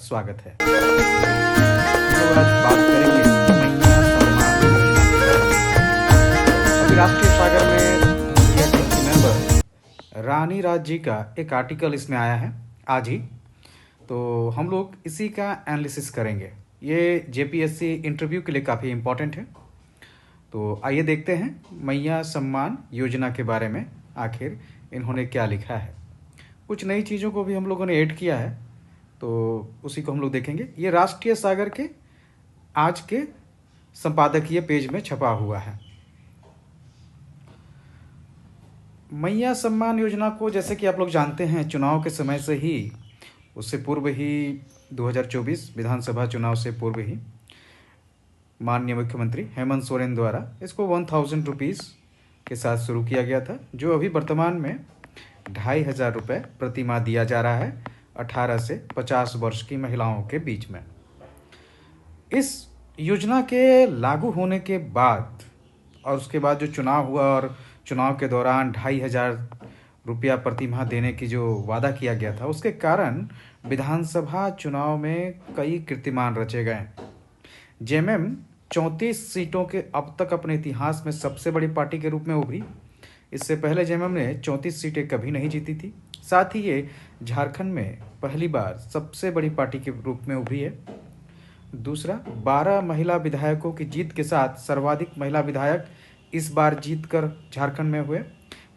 स्वागत है। हम लोग आज बात करेंगे मैया सम्मान योजना के बारे में। अभी राष्ट्रीय सागर में इंडिया टीम की मेंबर रानी राज जी का एक आर्टिकल इसमें आया है आज ही, तो हम लोग इसी का एनालिसिस करेंगे। ये जेपीएससी इंटरव्यू के लिए काफ़ी इम्पोर्टेंट है। तो आइए देखते हैं मैया सम्मान योजना के बारे में आखिर इन्होंने क्या लिखा है। कुछ नई चीज़ों को भी हम लोगों ने ऐड किया है, तो उसी को हम लोग देखेंगे। ये राष्ट्रीय सागर के आज के संपादकीय पेज में छपा हुआ है। मैया सम्मान योजना को जैसे कि आप लोग जानते हैं, चुनाव के समय से ही, उससे पूर्व ही 2024 विधानसभा चुनाव से पूर्व ही माननीय मुख्यमंत्री हेमंत सोरेन द्वारा इसको 1000 रुपीज़ के साथ शुरू किया गया था, जो अभी वर्तमान में 2500 रुपये प्रति माह दिया जा रहा है 18 से 50 वर्ष की महिलाओं के बीच में। इस योजना के लागू होने के बाद और उसके बाद जो चुनाव हुआ और चुनाव के दौरान 2500 रुपया प्रति माह देने की जो वादा किया गया था, उसके कारण विधानसभा चुनाव में कई कीर्तिमान रचे गए। जेएमएम 34 सीटों के अब तक अपने इतिहास में सबसे बड़ी पार्टी के रूप में उभरी। इससे पहले जेएमएम ने 34 सीटें कभी नहीं जीती थी। साथ ही ये झारखंड में पहली बार सबसे बड़ी पार्टी के रूप में उभरी है। दूसरा, 12 महिला विधायकों की जीत के साथ सर्वाधिक महिला विधायक इस बार जीत कर झारखंड में हुए।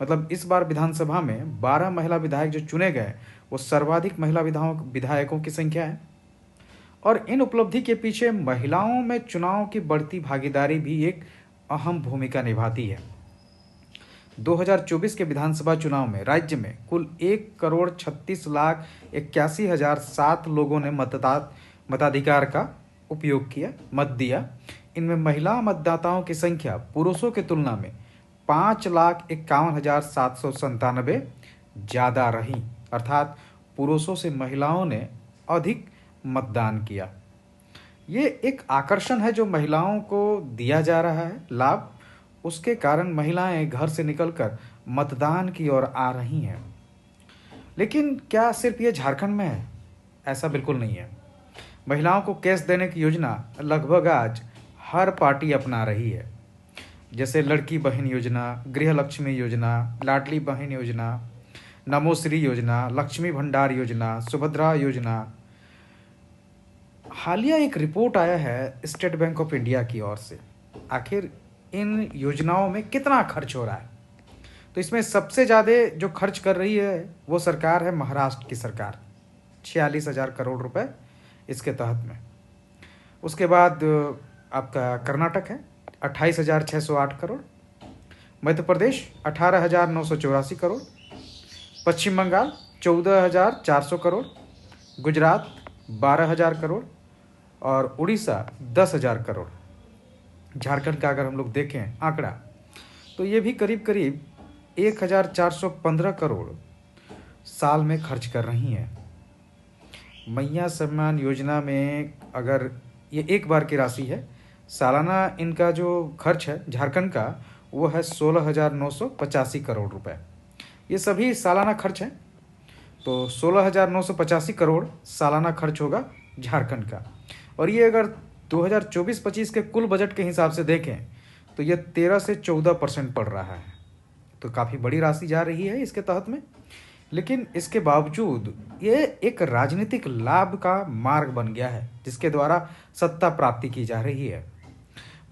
मतलब इस बार विधानसभा में 12 महिला विधायक जो चुने गए, वो सर्वाधिक महिला विधायकों की संख्या है। और इन उपलब्धि के पीछे महिलाओं में चुनाव की बढ़ती भागीदारी भी एक अहम भूमिका निभाती है। 2024 के विधानसभा चुनाव में राज्य में कुल 1,36,81,007 लोगों ने मताधिकार का उपयोग किया, मत दिया। इनमें महिला मतदाताओं की संख्या पुरुषों की तुलना में 5,51,797 ज़्यादा रही, अर्थात पुरुषों से महिलाओं ने अधिक मतदान किया। ये एक आकर्षण है जो महिलाओं को दिया जा रहा है लाभ। उसके कारण महिलाएं घर से निकलकर मतदान की ओर आ रही हैं। लेकिन क्या सिर्फ ये झारखंड में है? ऐसा बिल्कुल नहीं है। महिलाओं को कैश देने की योजना लगभग आज हर पार्टी अपना रही है, जैसे लड़की बहन योजना, गृह लक्ष्मी योजना, लाडली बहन योजना, नमोश्री योजना, लक्ष्मी भंडार योजना, सुभद्रा योजना। हालिया एक रिपोर्ट आया है स्टेट बैंक ऑफ इंडिया की ओर से, आखिर इन योजनाओं में कितना खर्च हो रहा है। तो इसमें सबसे ज़्यादा जो खर्च कर रही है वो सरकार है महाराष्ट्र की सरकार, 46,000 करोड़ रुपए इसके तहत में। उसके बाद आपका कर्नाटक है 28,608 करोड़, मध्य प्रदेश 18,984 करोड़, पश्चिम बंगाल 14,400 करोड़, गुजरात 12,000 करोड़ और उड़ीसा 10,000 करोड़। झारखंड का अगर हम लोग देखें आंकड़ा, तो ये भी करीब करीब 1,415 करोड़ साल में खर्च कर रही हैं। मैया सम्मान योजना में अगर ये एक बार की राशि है, सालाना इनका जो खर्च है झारखंड का, वो है 16,985 करोड़ रुपए। ये सभी सालाना खर्च हैं, तो 16,985 करोड़ सालाना खर्च होगा झारखंड का। और ये अगर 2024-25 के कुल बजट के हिसाब से देखें तो ये 13 से 14% पड़ रहा है, तो काफ़ी बड़ी राशि जा रही है इसके तहत में। लेकिन इसके बावजूद ये एक राजनीतिक लाभ का मार्ग बन गया है, जिसके द्वारा सत्ता प्राप्ति की जा रही है।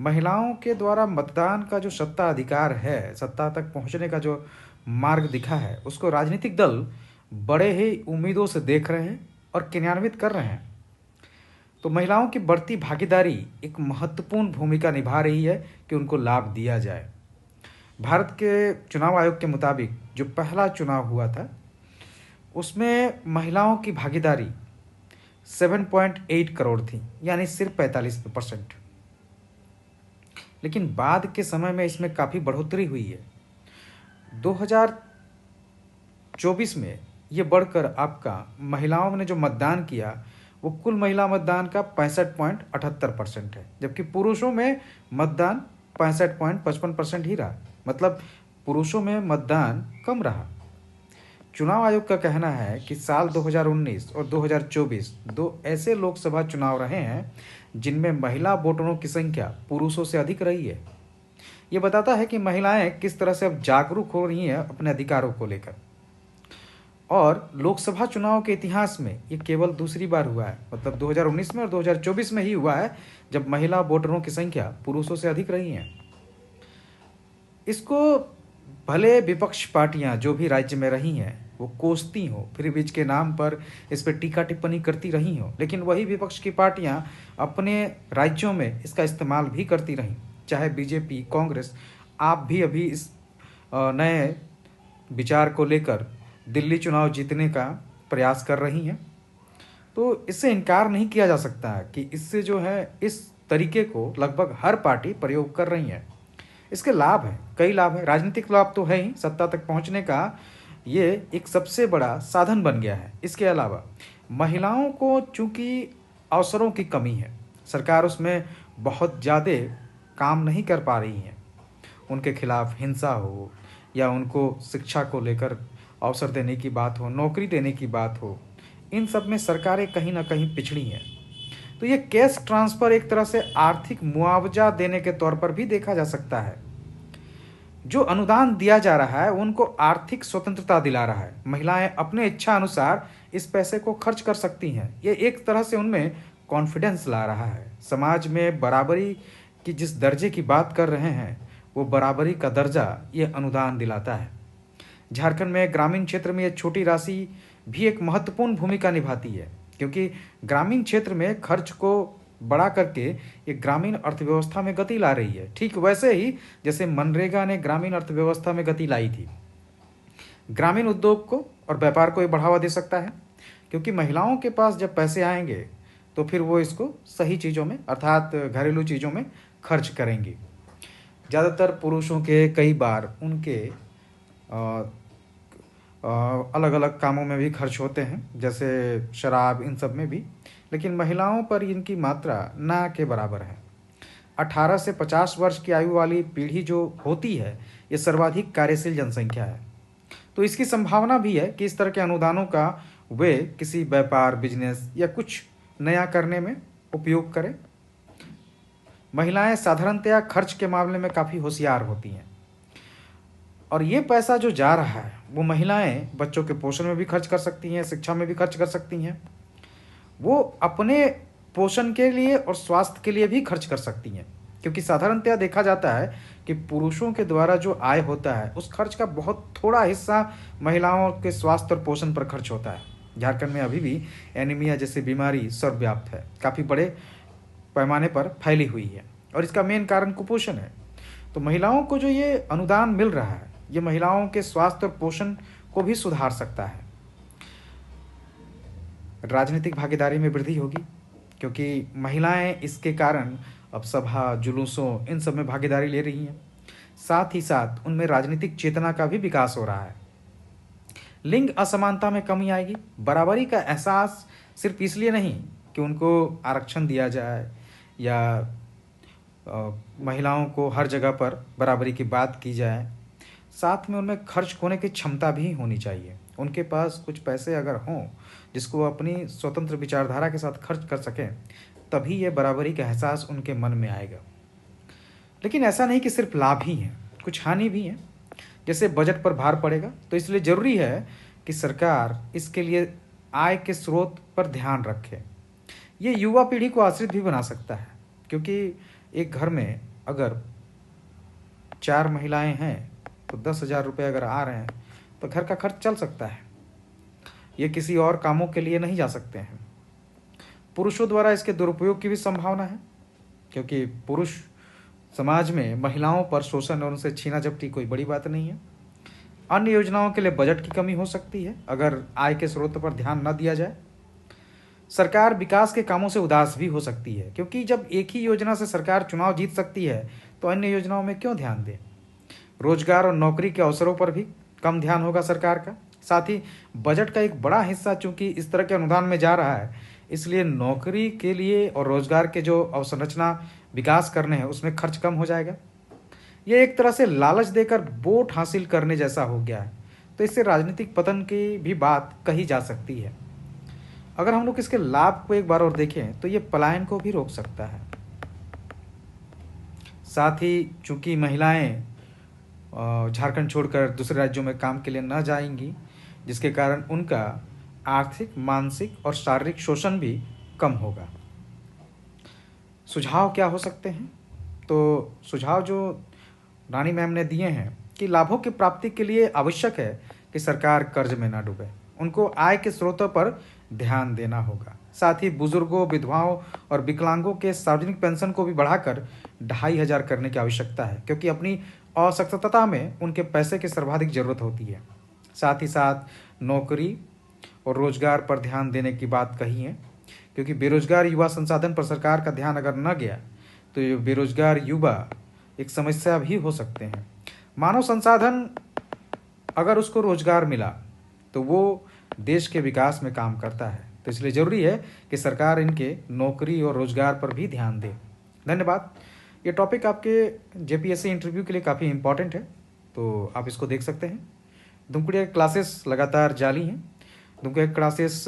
महिलाओं के द्वारा मतदान का जो सत्ता अधिकार है, सत्ता तक पहुंचने का जो मार्ग दिखा है, उसको राजनीतिक दल बड़े ही उम्मीदों से देख रहे हैं और क्रियान्वित कर रहे हैं। तो महिलाओं की बढ़ती भागीदारी एक महत्वपूर्ण भूमिका निभा रही है कि उनको लाभ दिया जाए। भारत के चुनाव आयोग के मुताबिक जो पहला चुनाव हुआ था, उसमें महिलाओं की भागीदारी 7.8 करोड़ थी, यानी सिर्फ 45%। लेकिन बाद के समय में इसमें काफ़ी बढ़ोतरी हुई है। 2024 में ये बढ़कर आपका महिलाओं ने जो मतदान किया, वो कुल महिला मतदान का 65.78% है, जबकि पुरुषों में मतदान 65.55% ही रहा। मतलब पुरुषों में मतदान कम रहा। चुनाव आयोग का कहना है कि साल 2019 और 2024 दो ऐसे लोकसभा चुनाव रहे हैं जिनमें महिला वोटरों की संख्या पुरुषों से अधिक रही है। ये बताता है कि महिलाएं किस तरह से अब जागरूक हो रही हैं अपने अधिकारों को लेकर। और लोकसभा चुनाव के इतिहास में ये केवल दूसरी बार हुआ है, मतलब 2019 में और 2024 में ही हुआ है जब महिला वोटरों की संख्या पुरुषों से अधिक रही हैं। इसको भले विपक्ष पार्टियां जो भी राज्य में रही हैं वो कोसती हो, फ्री बीज के नाम पर इस पर टीका टिप्पणी करती रही हो, लेकिन वही विपक्ष की पार्टियां अपने राज्यों में इसका इस्तेमाल भी करती रहीं। चाहे बीजेपी, कांग्रेस, आप भी अभी इस नए विचार को लेकर दिल्ली चुनाव जीतने का प्रयास कर रही हैं। तो इससे इनकार नहीं किया जा सकता है कि इससे जो है इस तरीके को लगभग हर पार्टी प्रयोग कर रही है। इसके लाभ हैं, कई लाभ हैं। राजनीतिक लाभ तो है ही, सत्ता तक पहुंचने का ये एक सबसे बड़ा साधन बन गया है। इसके अलावा महिलाओं को चूंकि अवसरों की कमी है, सरकार उसमें बहुत ज़्यादा काम नहीं कर पा रही है। उनके खिलाफ हिंसा हो या उनको शिक्षा को लेकर अवसर देने की बात हो, नौकरी देने की बात हो, इन सब में सरकारें कहीं ना कहीं पिछड़ी हैं। तो ये कैश ट्रांसफ़र एक तरह से आर्थिक मुआवजा देने के तौर पर भी देखा जा सकता है। जो अनुदान दिया जा रहा है उनको आर्थिक स्वतंत्रता दिला रहा है। महिलाएं अपने इच्छा अनुसार इस पैसे को खर्च कर सकती हैं। ये एक तरह से उनमें कॉन्फिडेंस ला रहा है। समाज में बराबरी की जिस दर्जे की बात कर रहे हैं वो बराबरी का दर्जा ये अनुदान दिलाता है। झारखंड में ग्रामीण क्षेत्र में ये छोटी राशि भी एक महत्वपूर्ण भूमिका निभाती है, क्योंकि ग्रामीण क्षेत्र में खर्च को बढ़ा करके ये ग्रामीण अर्थव्यवस्था में गति ला रही है। ठीक वैसे ही जैसे मनरेगा ने ग्रामीण अर्थव्यवस्था में गति लाई थी। ग्रामीण उद्योग को और व्यापार को ये बढ़ावा दे सकता है, क्योंकि महिलाओं के पास जब पैसे आएंगे तो फिर वो इसको सही चीज़ों में अर्थात घरेलू चीज़ों में खर्च करेंगी। ज़्यादातर पुरुषों के कई बार उनके अलग अलग कामों में भी खर्च होते हैं, जैसे शराब, इन सब में भी, लेकिन महिलाओं पर इनकी मात्रा ना के बराबर है। 18 से 50 वर्ष की आयु वाली पीढ़ी जो होती है ये सर्वाधिक कार्यशील जनसंख्या है। तो इसकी संभावना भी है कि इस तरह के अनुदानों का वे किसी व्यापार, बिजनेस या कुछ नया करने में उपयोग करें। महिलाएं साधारणतया खर्च के मामले में काफ़ी होशियार होती हैं, और ये पैसा जो जा रहा है वो महिलाएं बच्चों के पोषण में भी खर्च कर सकती हैं, शिक्षा में भी खर्च कर सकती हैं। वो अपने पोषण के लिए और स्वास्थ्य के लिए भी खर्च कर सकती हैं, क्योंकि साधारणतया देखा जाता है कि पुरुषों के द्वारा जो आय होता है उस खर्च का बहुत थोड़ा हिस्सा महिलाओं के स्वास्थ्य और पोषण पर खर्च होता है। झारखंड में अभी भी एनीमिया जैसी बीमारी सर्वव्याप्त है, काफ़ी बड़े पैमाने पर फैली हुई है, और इसका मेन कारण कुपोषण है। तो महिलाओं को जो ये अनुदान मिल रहा है ये महिलाओं के स्वास्थ्य और पोषण को भी सुधार सकता है। राजनीतिक भागीदारी में वृद्धि होगी, क्योंकि महिलाएं इसके कारण अब सभा, जुलूसों, इन सब में भागीदारी ले रही हैं। साथ ही साथ उनमें राजनीतिक चेतना का भी विकास हो रहा है। लिंग असमानता में कमी आएगी। बराबरी का एहसास सिर्फ इसलिए नहीं कि उनको आरक्षण दिया जाए या महिलाओं को हर जगह पर बराबरी की बात की जाए, साथ में उनमें खर्च होने की क्षमता भी होनी चाहिए। उनके पास कुछ पैसे अगर हों जिसको वो अपनी स्वतंत्र विचारधारा के साथ खर्च कर सकें, तभी ये बराबरी का एहसास उनके मन में आएगा। लेकिन ऐसा नहीं कि सिर्फ लाभ ही हैं, कुछ हानि भी हैं। जैसे बजट पर भार पड़ेगा, तो इसलिए ज़रूरी है कि सरकार इसके लिए आय के स्रोत पर ध्यान रखे। ये युवा पीढ़ी को आश्रित भी बना सकता है, क्योंकि एक घर में अगर 4 महिलाएं हैं तो 10,000 रुपये अगर आ रहे हैं तो घर का खर्च चल सकता है। ये किसी और कामों के लिए नहीं जा सकते हैं। पुरुषों द्वारा इसके दुरुपयोग की भी संभावना है, क्योंकि पुरुष समाज में महिलाओं पर शोषण और उनसे छीना झपटी कोई बड़ी बात नहीं है। अन्य योजनाओं के लिए बजट की कमी हो सकती है अगर आय के स्रोत पर ध्यान न दिया जाए। सरकार विकास के कामों से उदास भी हो सकती है, क्योंकि जब एक ही योजना से सरकार चुनाव जीत सकती है तो अन्य योजनाओं में क्यों ध्यान दें। रोजगार और नौकरी के अवसरों पर भी कम ध्यान होगा सरकार का। साथ ही बजट का एक बड़ा हिस्सा चूंकि इस तरह के अनुदान में जा रहा है, इसलिए नौकरी के लिए और रोजगार के जो अवसंरचना विकास करने हैं उसमें खर्च कम हो जाएगा। ये एक तरह से लालच देकर वोट हासिल करने जैसा हो गया है। तो इससे राजनीतिक पतन की भी बात कही जा सकती है। अगर हम लोग इसके लाभ को एक बार और देखें तो ये पलायन को भी रोक सकता है। साथ ही चूंकि महिलाएं झारखंड छोड़कर दूसरे राज्यों में काम के लिए न जाएंगी, जिसके कारण उनका आर्थिक, मानसिक और शारीरिक शोषण भी कम होगा। सुझाव क्या हो सकते हैं? तो सुझाव जो रानी मैम ने दिए हैं कि लाभों की प्राप्ति के लिए आवश्यक है कि सरकार कर्ज में ना डूबे, उनको आय के स्रोतों पर ध्यान देना होगा। साथ ही बुजुर्गों, विधवाओं और विकलांगों के सार्वजनिक पेंशन को भी बढ़ाकर 2500 करने की आवश्यकता है, क्योंकि अपनी असक्षमता में उनके पैसे की सर्वाधिक जरूरत होती है। साथ ही साथ नौकरी और रोजगार पर ध्यान देने की बात कही है, क्योंकि बेरोजगार युवा संसाधन पर सरकार का ध्यान अगर न गया तो ये बेरोजगार युवा एक समस्या भी हो सकते हैं। मानव संसाधन अगर उसको रोजगार मिला तो वो देश के विकास में काम करता है, तो इसलिए ज़रूरी है कि सरकार इनके नौकरी और रोजगार पर भी ध्यान दे। धन्यवाद। ये टॉपिक आपके जेपीएससी इंटरव्यू के लिए काफ़ी इम्पॉर्टेंट है, तो आप इसको देख सकते हैं। दुमकुड़िया क्लासेस लगातार जारी हैं। दुमकुड़िया क्लासेस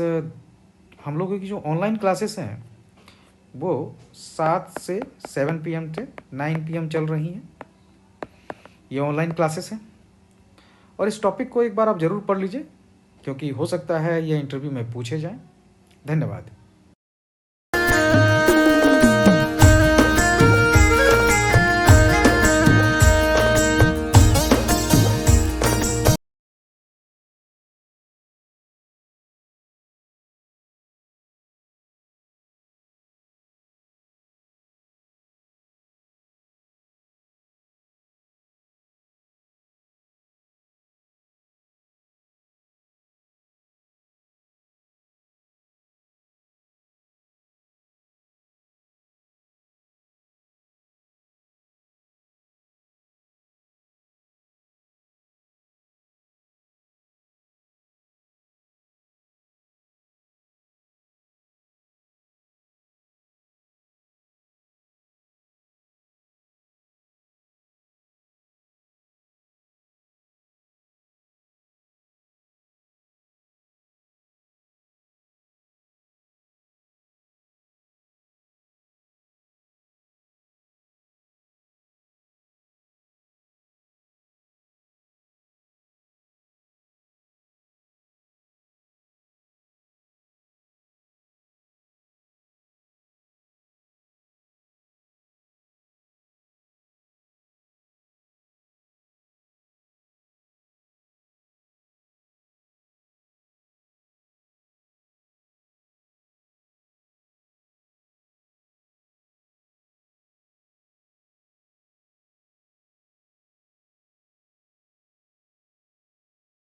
हम लोगों की जो ऑनलाइन क्लासेस हैं वो 7 से 7 PM से 9 PM चल रही हैं। ये ऑनलाइन क्लासेस हैं और इस टॉपिक को एक बार आप ज़रूर पढ़ लीजिए, क्योंकि हो सकता है ये इंटरव्यू में पूछे जाएं। धन्यवाद।